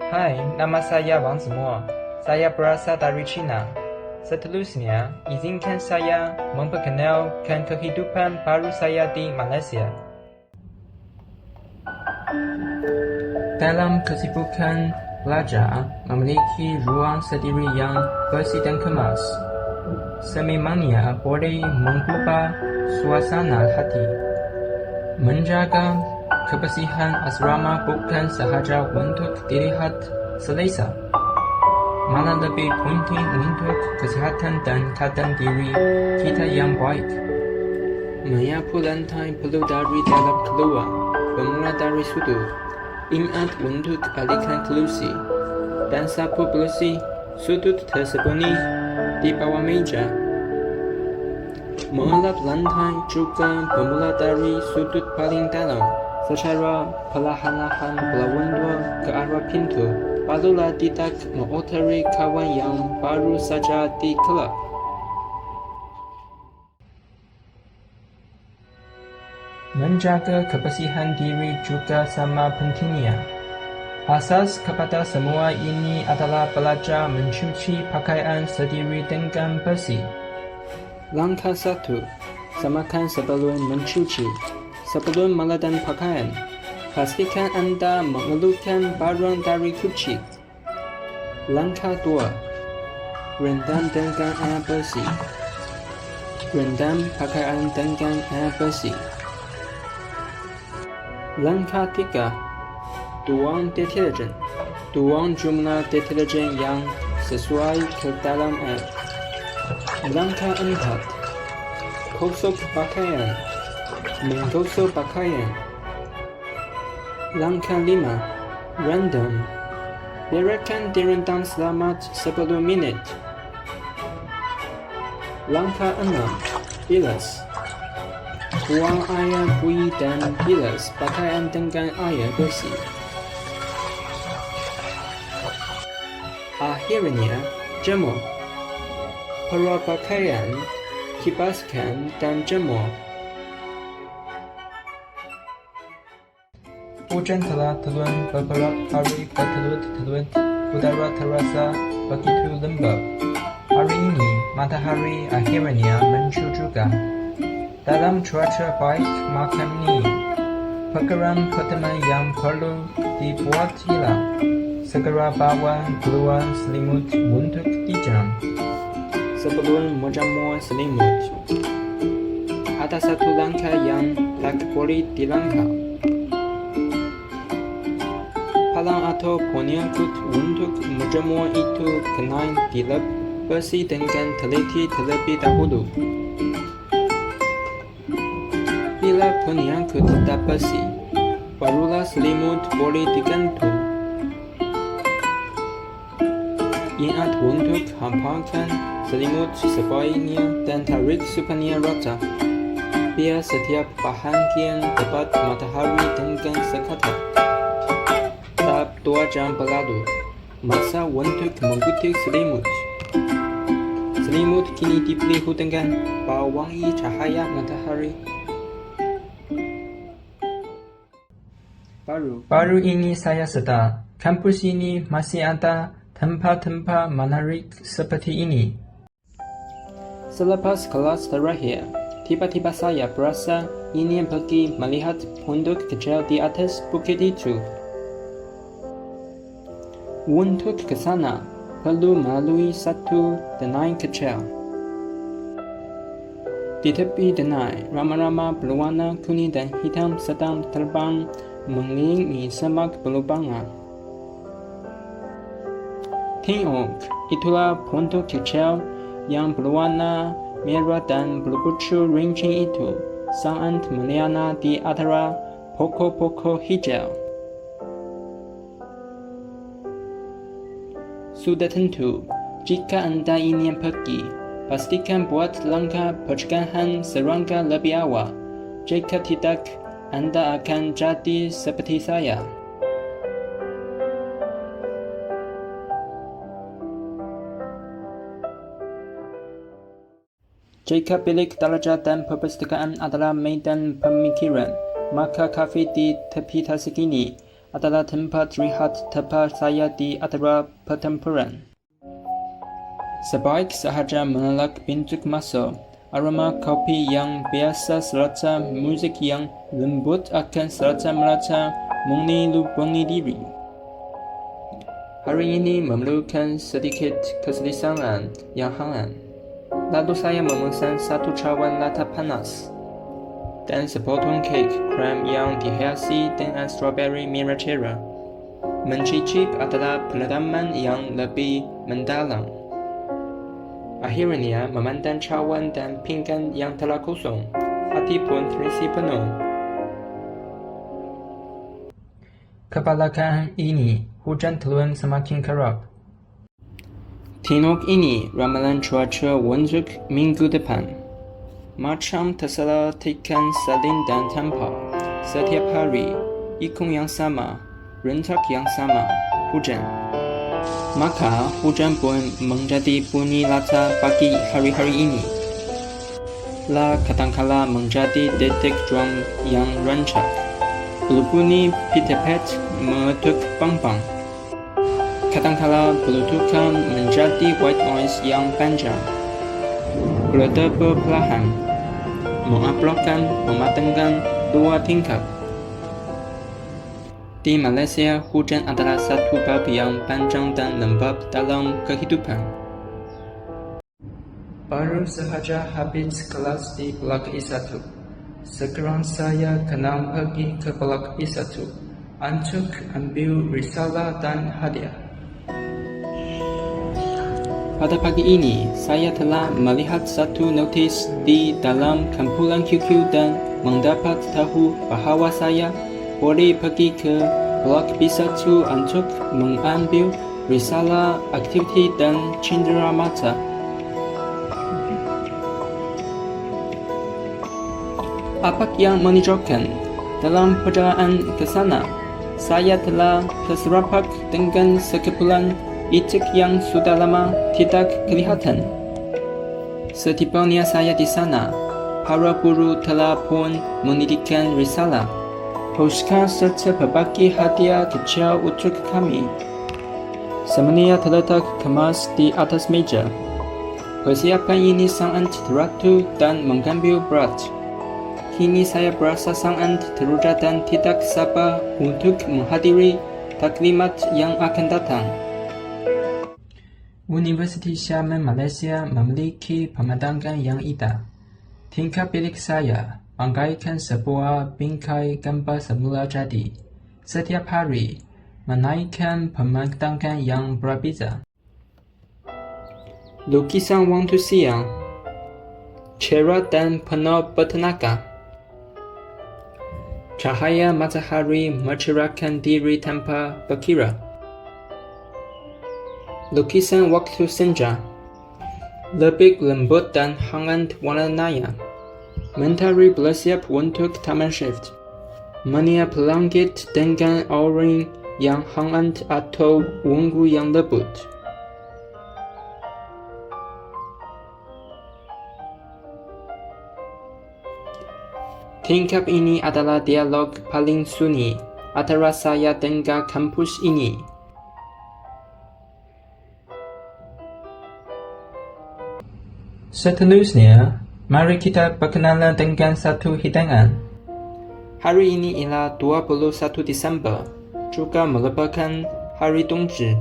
Hai, nama saya Wang Zimo. Saya berasal dari China. Seterusnya, izinkan saya memperkenalkan kehidupan baru saya di Malaysia. Dalam kesibukan belajar, memiliki ruang sendiri yang bersih dan kemas. Sememangnya boleh mengubah suasana hati. Menjaga kebersihan asrama bukan sahaja untuk dilihat selesa, malah lebih penting untuk kesehatan dan keadaan diri kita yang baik. Menyapu lantai perlu dari dalam keluar, bermula dari sudut. Ingat untuk alihkan kerusi, dan sapu bersih sudut tersembunyi di bawah meja. Mengelap lantai juga bermula dari sudut paling dalam. Secara perlahan-lahan berwendur ke arah pintu, barulah tidak mengotori kawan yang baru saja di kelab. Menjaga kebersihan diri juga sama pentingnya. Asas kepada semua ini adalah belajar mencuci pakaian sendiri dengan bersih. Langkah 1. Samakan sebelum mencuci. Sebelum meledan pakaian, pastikan Anda mengeluarkan barang dari kucing. Langkah 2. Rendam dengan air bersih. Rendam pakaian dengan air bersih. Langkah 3. Tuang deterjen. Tuang jumlah deterjen yang sesuai ke dalam air. Langkah 4. Gosok pakaian. Menggosok pakaian. Langkah 5. Rendam. Biarkan direndam selama 10 menit. Langkah 6. Bilas. Buang air buih dan bilas pakaian dengan air bersih. Akhirnya, jemur. Perah pakaian, kipaskan dan jemur. Hujan telah turun beberapa hari berturut-turut, udara terasa begitu lembab. Hari ini, matahari akhirnya muncul juga. Dalam cuaca baik macam ini, pekerjaan pertama yang perlu dibuat ialah segera bawa keluar selimut untuk dijam. Sebelum menjamur selimut, ada satu langkah yang tak boleh dilangkah. Palang atau pengikut untuk menjemur itu kena dilap bersih dengan teliti terlebih dahulu. Bila pengikut tak bersih, barulah selimut boleh digantung. Ingat untuk hamparkan selimut sebaiknya dan tarik supaya rata. Biar setiap bahagian dapat matahari dengan sekata. Tak 2 jam berlalu, masa untuk menggunting selimut. Selimut kini dipilih dengan berwarna cahaya matahari. Baru ini saya sedar, kampus ini masih ada tempat-tempat menarik seperti ini. Selepas kelas terakhir, tiba-tiba saya berasa ingin pergi melihat pondok kecil di atas bukit itu. Untuk ke sana, perlu melalui satu danai kecil. Di tepi danai, rama-rama berwarna kuning dan hitam sedang terbang mengelilingi semak belubangan. Tengok, itulah pondok kecil yang berwarna merah dan berbucu rincin itu, sangat meliana di antara pokok-pokok hijau. Sudah tentu, jika Anda ingin pergi, pastikan buat langkah pencegahan serangga lebih awal. Jika tidak, Anda akan jadi seperti saya. Jika bilik darjah dan perpustakaan adalah medan pemikiran, maka kafe di tepi tasik ini adalah tempat rehat tepat saya di acara pertempuran. Sebaik sahaja menolak pintu masuk, aroma kopi yang biasa serta musik yang lembut akan serta merata menyelubangi diri. Hari ini memerlukan sedikit keselesaan yang hangat. Lalu saya memesan satu cawan latte panas dan sepotong kek krem yang dihiasi dengan strawberry miracera. Mencicip adalah pengalaman yang lebih mendalam. Akhirnya memandang cawan dan pinggan yang telah kosong, hati pun terisi penuh. Kebelakangan ini, hujan turun semakin kerap. Tengok ini ramalan cuaca untuk minggu depan. Macam terselatikan salin dan tanpa. Setiap hari, ikon yang sama, rentak yang sama, hujan. Maka hujan pun menjadi bunyi latar bagi hari-hari ini. La kadangkala menjadi detik drum yang rancak. Berbunyi pitepet mengetuk bang-bang. Kadangkala beletupan menjadi white noise yang panjang. Berdebar perlahan, mengablokkan pemandangan dua tingkat. Di Malaysia, hujan adalah satu bab yang panjang dan lembab dalam kehidupan. Baru sahaja habis kelas di Blok I1. Sekarang saya kena pergi ke Blok I1 untuk ambil risalah dan hadiah. Pada pagi ini, saya telah melihat satu notis di dalam kumpulan QQ dan mendapat tahu bahawa saya boleh pergi ke Blok B1 untuk mengambil risalah aktiviti dan cenderamata. Apa yang menunjukkan dalam perjalanan ke sana, saya telah terserapak dengan sekumpulan itik yang sudah lama tidak kelihatan. Setibanya saya di sana, para guru telah pun menitipkan risalah, postcard serta berbagi hadiah kecil untuk kami. Semuanya terletak kemas di atas meja. Persiapan ini sangat teratur dan mengambil berat. Kini saya berasa sangat teruja dan tidak sabar untuk menghadiri taklimat yang akan datang. Universiti Xiamen Malaysia memiliki pemandangan yang indah. Tingkap bilik saya bagaikan sebuah bingkai gambar semula jadi. Setiap hari menaikkan pemandangan yang berbeza. Lukisan waktu siang, cerah dan penuh bertenaga. Cahaya matahari mencerahkan diri tanpa berkira. Lukisan waktu senja, lebih lembut dan hangat warnanya. Mentari bersiap untuk taman shift. Mania pelangit dengan aura yang hangat atau ungu yang lembut. Tingkap ini adalah dialog paling sunyi antara saya dengan kampus ini. Seterusnya, mari kita berkenalan dengan satu hidangan. Hari ini ialah 21 Disember, juga merupakan Hari Dongzhi.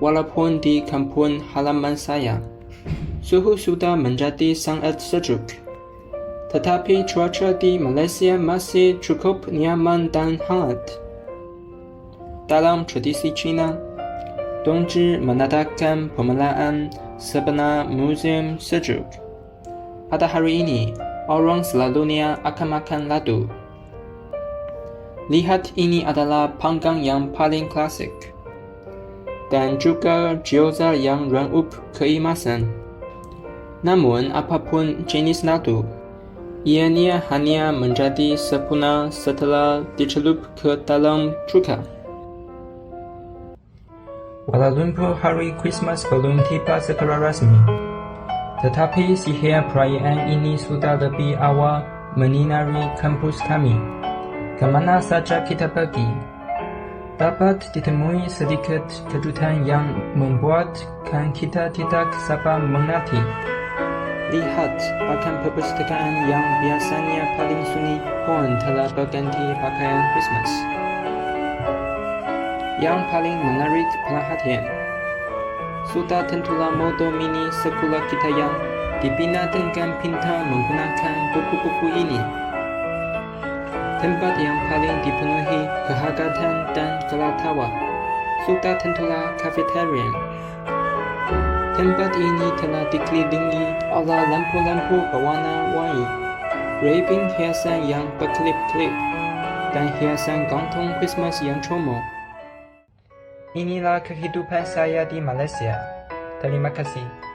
Walaupun di kampung halaman saya, suhu sudah menjadi sangat sejuk. Tetapi cuaca di Malaysia masih cukup nyaman dan hangat. Dalam tradisi Cina, Dongzhi menandakan pemulaan sebenar musim sejuk. Pada hari ini, orang selalunya akan makan ladu. Lihat, ini adalah panggang yang paling klasik. Dan juga gyoza yang rangkup keemasan. Namun, apapun jenis ladu, ianya hanya menjadi sempurna setelah dicelup ke dalam cuka. Walaupun hari Christmas belum tiba secara rasmi, tetapi sihir perayaan ini sudah lebih awal menyinari kampus kami. Kemana saja kita pergi, dapat ditemui sedikit kejutan yang membuatkan kita tidak sabar menanti. Lihat, bahkan perpustakaan yang biasanya paling sunyi pun telah berganti pakaian Christmas. Yang paling menarik perhatian, sudah tentulah model mini sekolah kita yang dibina dengan pintar menggunakan buku-buku ini. Tempat yang paling dipenuhi kehangatan dan gelatawa, sudah tentulah kafeteria. Tempat ini telah dikelilingi oleh lampu-lampu berwarna-warni, ribbon hiasan yang berkelip-kelip, dan hiasan gantung Christmas yang comel. Inilah kehidupan saya di Malaysia. Terima kasih.